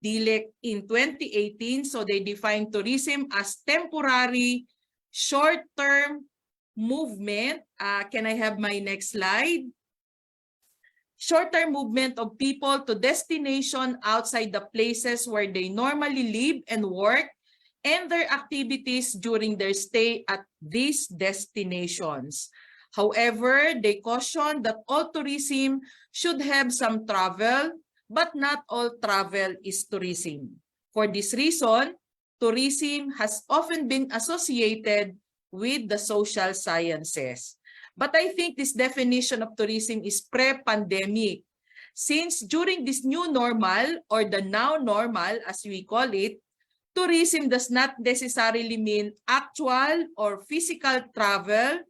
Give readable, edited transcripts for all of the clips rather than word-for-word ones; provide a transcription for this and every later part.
DILEC in 2018. So they define tourism as temporary, short-term movement. Can I have my next slide? Short-term movement of people to destination outside the places where they normally live and work, and their activities during their stay at these destinations. However, they caution that all tourism should have some travel, but not all travel is tourism. For this reason, tourism has often been associated with the social sciences. But I think this definition of tourism is pre-pandemic, since during this new normal, or the now normal as we call it, tourism does not necessarily mean actual or physical travel,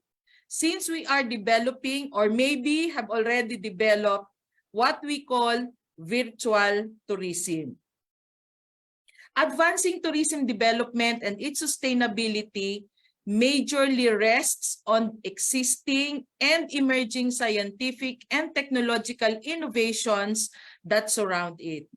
since we are developing or maybe have already developed what we call virtual tourism. Advancing tourism development and its sustainability majorly rests on existing and emerging scientific and technological innovations that surround it.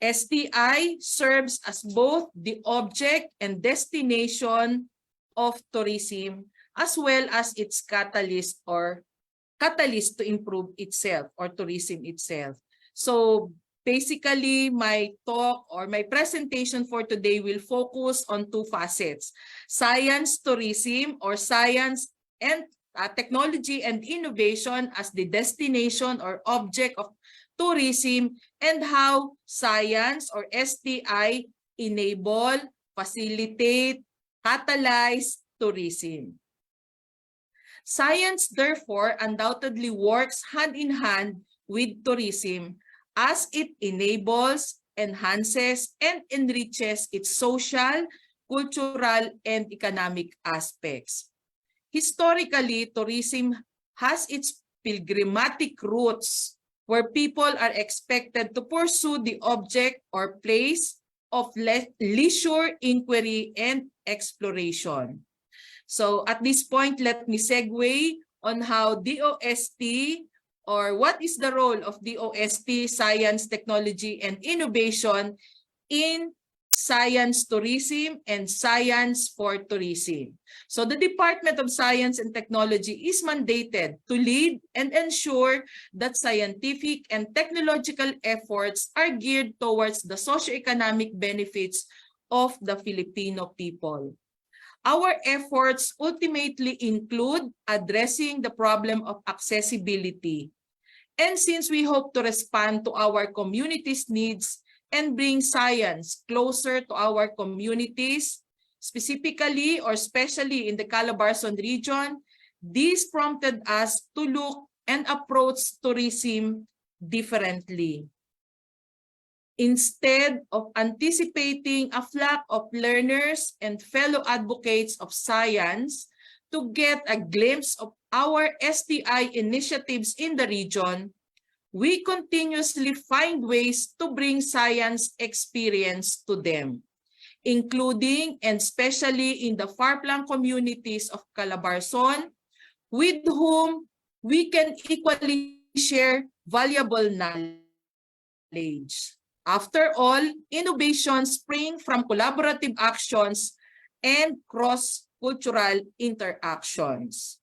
STI serves as both the object and destination of tourism, as well as its catalyst to improve itself, or tourism itself. So basically, my talk or my presentation for today will focus on two facets: science tourism, or science and technology and innovation as the destination or object of tourism, and how science or STI enable, facilitate, catalyze tourism. Science, therefore, undoubtedly works hand in hand with tourism, as it enables, enhances, and enriches its social, cultural, and economic aspects. Historically, tourism has its pilgrimatic roots, where people are expected to pursue the object or place of leisure, inquiry, and exploration. So at this point, let me segue on how DOST, or what is the role of DOST, science, technology, and innovation, in science tourism and science for tourism. So the Department of Science and Technology is mandated to lead and ensure that scientific and technological efforts are geared towards the socioeconomic benefits of the Filipino people. Our efforts ultimately include addressing the problem of accessibility. And since we hope to respond to our community's needs and bring science closer to our communities, specifically or especially in the Calabarzon region, this prompted us to look and approach tourism differently. Instead of anticipating a flock of learners and fellow advocates of science to get a glimpse of our STI initiatives in the region, we continuously find ways to bring science experience to them, including and especially in the far-flung communities of Calabarzon, with whom we can equally share valuable knowledge. After all, innovations spring from collaborative actions and cross-cultural interactions.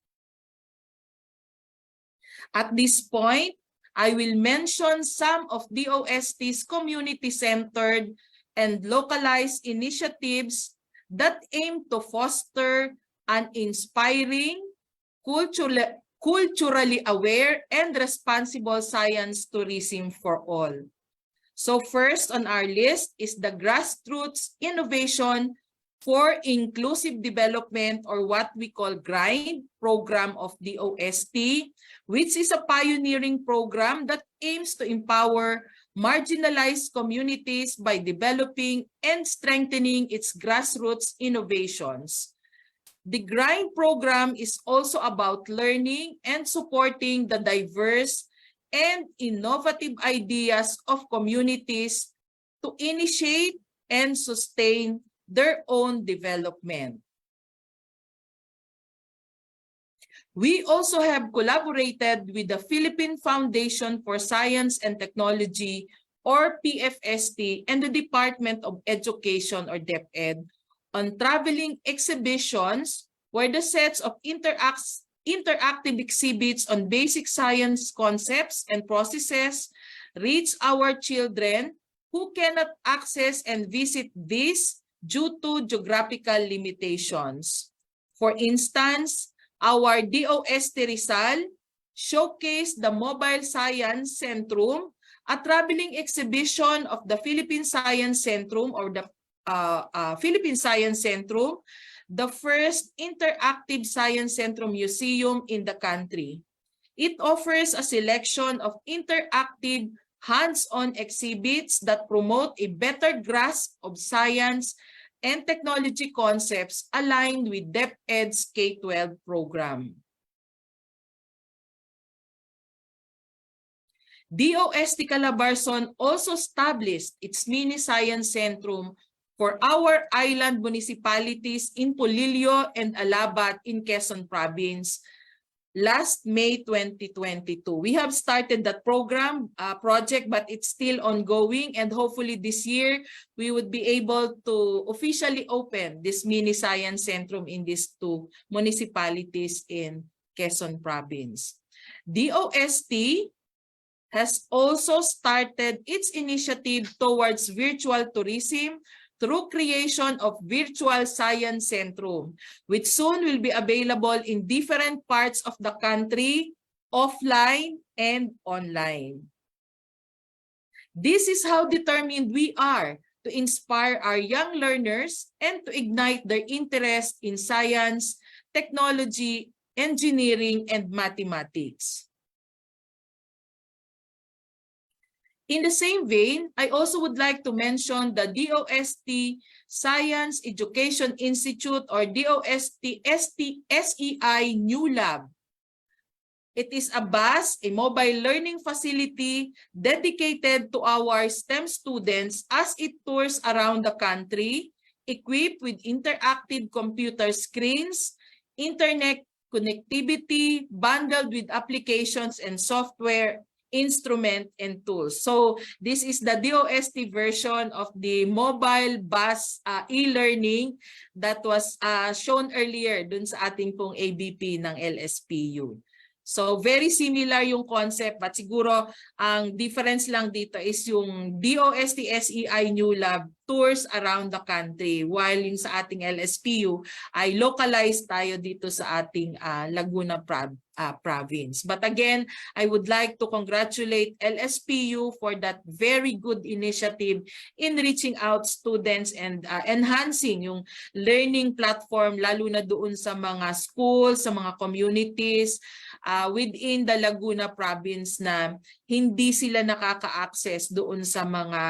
At this point, I will mention some of DOST's community-centered and localized initiatives that aim to foster an inspiring, culturally aware, and responsible science tourism for all. So first on our list is the Grassroots Innovation for Inclusive Development, or what we call GRIND program of DOST, which is a pioneering program that aims to empower marginalized communities by developing and strengthening its grassroots innovations. The GRIND program is also about learning and supporting the diverse and innovative ideas of communities to initiate and sustain their own development. We also have collaborated with the Philippine Foundation for Science and Technology, or PFST, and the Department of Education or DepEd on traveling exhibitions where the sets of interactive exhibits on basic science concepts and processes reach our children who cannot access and visit these due to geographical limitations. For instance, our DOST Rizal showcased the Mobile Science Centrum, a traveling exhibition of the Philippine Science Centrum or the Philippine Science Centrum, the first interactive science centrum museum in the country. It offers a selection of interactive hands-on exhibits that promote a better grasp of science and technology concepts aligned with DepEd's K-12 program. DOST-Calabarzon also established its mini science centrum for our island municipalities in Polillo and Alabat in Quezon Province last May 2022. We have started that program project, but it's still ongoing, and hopefully this year we would be able to officially open this mini science centrum in these two municipalities in Quezon Province. DOST has also started its initiative towards virtual tourism through creation of Virtual Science Centrum, which soon will be available in different parts of the country, offline and online. This is how determined we are to inspire our young learners and to ignite their interest in science, technology, engineering, and mathematics. In the same vein, I also would like to mention the DOST Science Education Institute or DOST-SEI New Lab. It is a BUS, a mobile learning facility dedicated to our STEM students as it tours around the country, equipped with interactive computer screens, internet connectivity, bundled with applications and software, instrument and tools. So this is the DOST version of the mobile bus e-learning that was shown earlier dun sa ating pong ABP ng LSPU. So very similar yung concept, but siguro ang difference lang dito is yung DOST-SEI New Lab tours around the country, while yung sa ating LSPU ay localized tayo dito sa ating Laguna province. But again, I would like to congratulate LSPU for that very good initiative in reaching out students and enhancing yung learning platform, lalo na doon sa mga schools, sa mga communities within the Laguna province na hindi sila nakaka-access doon sa mga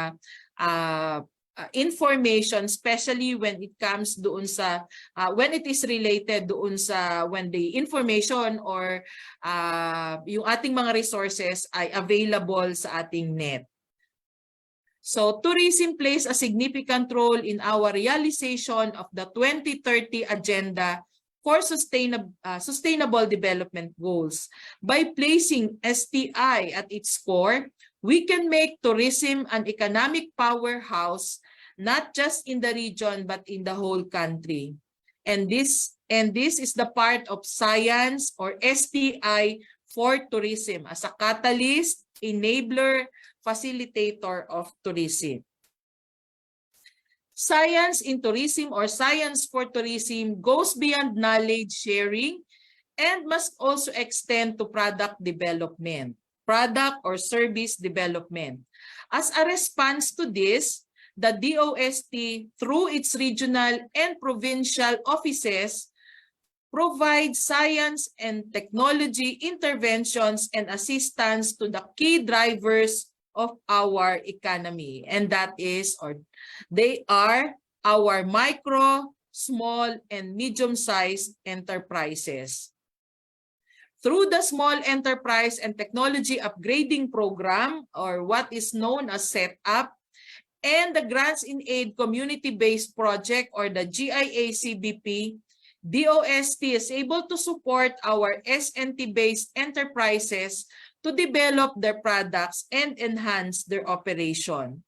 information, especially when it comes doon sa when it is related doon sa when the information or yung ating mga resources ay available sa ating net. So tourism plays a significant role in our realization of the 2030 agenda for sustainable development goals. By placing STI at its core, we can make tourism an economic powerhouse, not just in the region, but in the whole country. And this is the part of science or STI for tourism as a catalyst, enabler, facilitator of tourism. Science in tourism or science for tourism goes beyond knowledge sharing and must also extend to product development, product or service development. As a response to this, the DOST, through its regional and provincial offices, provides science and technology interventions and assistance to the key drivers of our economy. And that is, or they are our micro, small, and medium-sized enterprises. Through the Small Enterprise and Technology Upgrading Program, or what is known as SETUP, and the Grants in Aid Community-Based Project, or the GIA-CBP, DOST is able to support our SNT-based enterprises to develop their products and enhance their operation.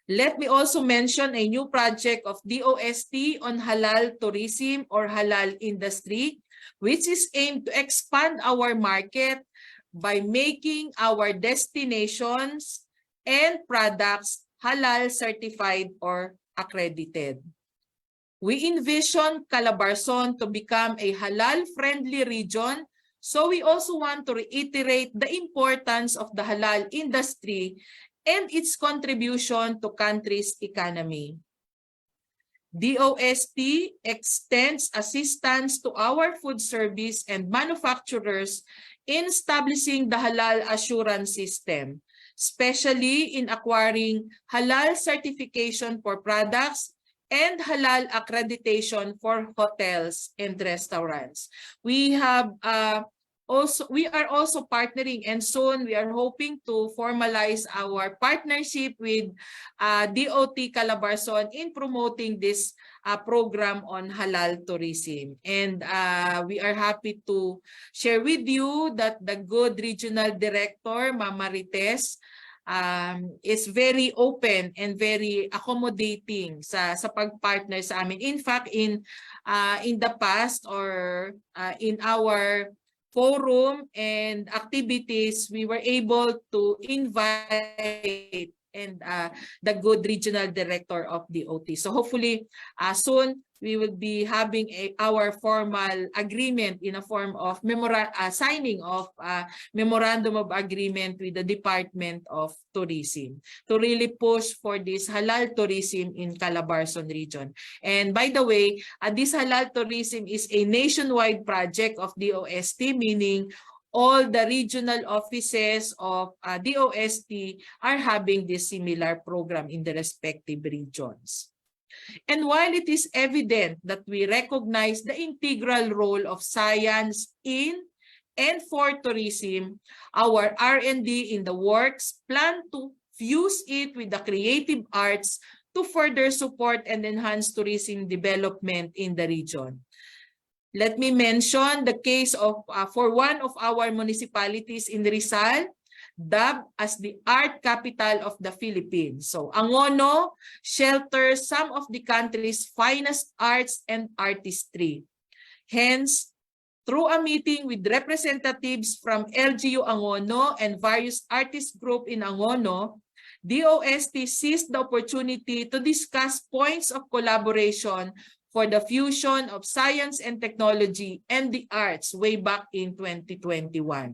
Let me also mention a new project of DOST on halal tourism or halal industry, which is aimed to expand our market by making our destinations and products halal certified or accredited. We envision Calabarzon to become a halal-friendly region, so we also want to reiterate the importance of the halal industry and its contribution to country's economy. DOST extends assistance to our food service and manufacturers in establishing the halal assurance system, especially in acquiring halal certification for products and halal accreditation for hotels and restaurants. We are also partnering, and soon we are hoping to formalize our partnership with DOST-Calabarzon in promoting this program on halal tourism. And we are happy to share with you that the good regional director, Mama Rites, is very open and very accommodating sa pagpartner sa amin. In fact, in the past or in our forum and activities, we were able to invite and the good regional director of DOT. So hopefully soon we will be having our formal agreement in a form of signing of memorandum of agreement with the Department of Tourism to really push for this halal tourism in Calabarzon region. And by the way, this halal tourism is a nationwide project of DOST, meaning all the regional offices of DOST are having this similar program in the respective regions. And while it is evident that we recognize the integral role of science in and for tourism, our R&D in the works plan to fuse it with the creative arts to further support and enhance tourism development in the region. Let me mention the case of for one of our municipalities in Rizal, dubbed as the art capital of the Philippines. So Angono shelters some of the country's finest arts and artistry. Hence, through a meeting with representatives from LGU Angono and various artist groups in Angono, DOST seized the opportunity to discuss points of collaboration for the fusion of science and technology and the arts way back in 2021.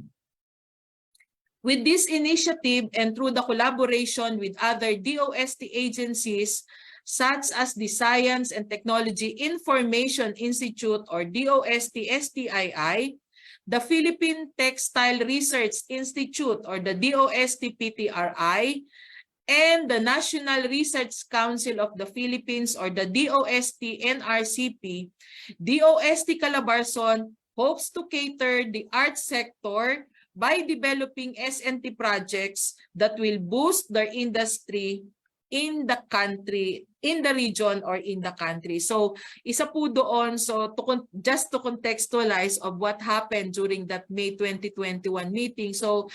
With this initiative and through the collaboration with other DOST agencies such as the Science and Technology Information Institute or DOST-STII, the Philippine Textile Research Institute or the DOST-PTRI, and the National Research Council of the Philippines or the DOST-NRCP, DOST-Calabarzon hopes to cater the arts sector by developing SNT projects that will boost their industry in the country, in the region, or in the country. So, isa po doon, so just to contextualize of what happened during that May 2021 meeting. So,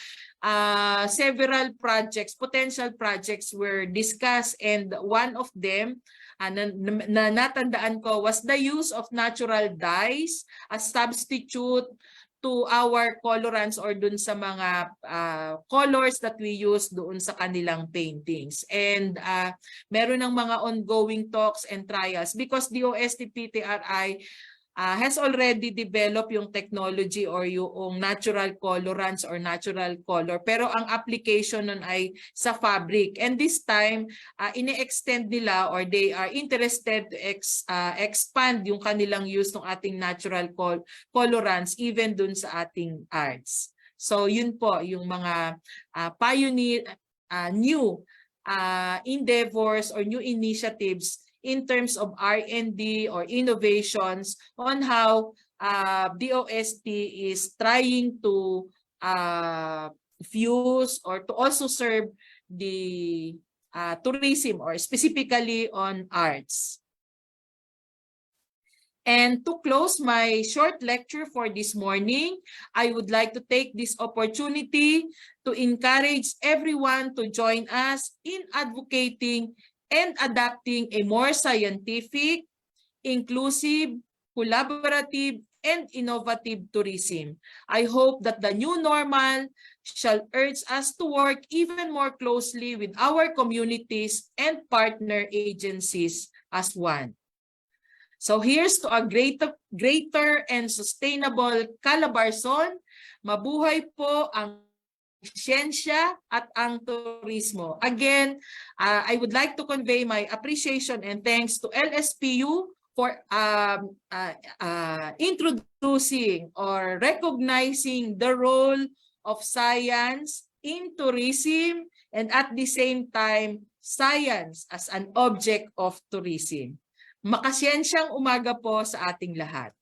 several projects, potential projects were discussed, and one of them, na natandaan ko, was the use of natural dyes as substitute to our colorants or dun sa mga colors that we use doon sa kanilang paintings. And meron ng mga ongoing talks and trials because DOST-PTRI has already developed yung technology or yung natural colorants or natural color. Pero ang application nun ay sa fabric. And this time, ini-extend nila or they are interested to expand yung kanilang use ng ating natural colorants even dun sa ating arts. So yun po yung mga pioneer, new endeavors or new initiatives in terms of R&D or innovations on how DOST is trying to fuse or to also serve the tourism or specifically on arts. And to close my short lecture for this morning, I would like to take this opportunity to encourage everyone to join us in advocating and adopting a more scientific, inclusive, collaborative, and innovative tourism. I hope that the new normal shall urge us to work even more closely with our communities and partner agencies as one. So here's to a greater and sustainable Calabarzon. Mabuhay po ang siyensya at ang turismo. Again, I would like to convey my appreciation and thanks to LSPU for introducing or recognizing the role of science in tourism and at the same time, science as an object of tourism. Makasensyang umaga po sa ating lahat.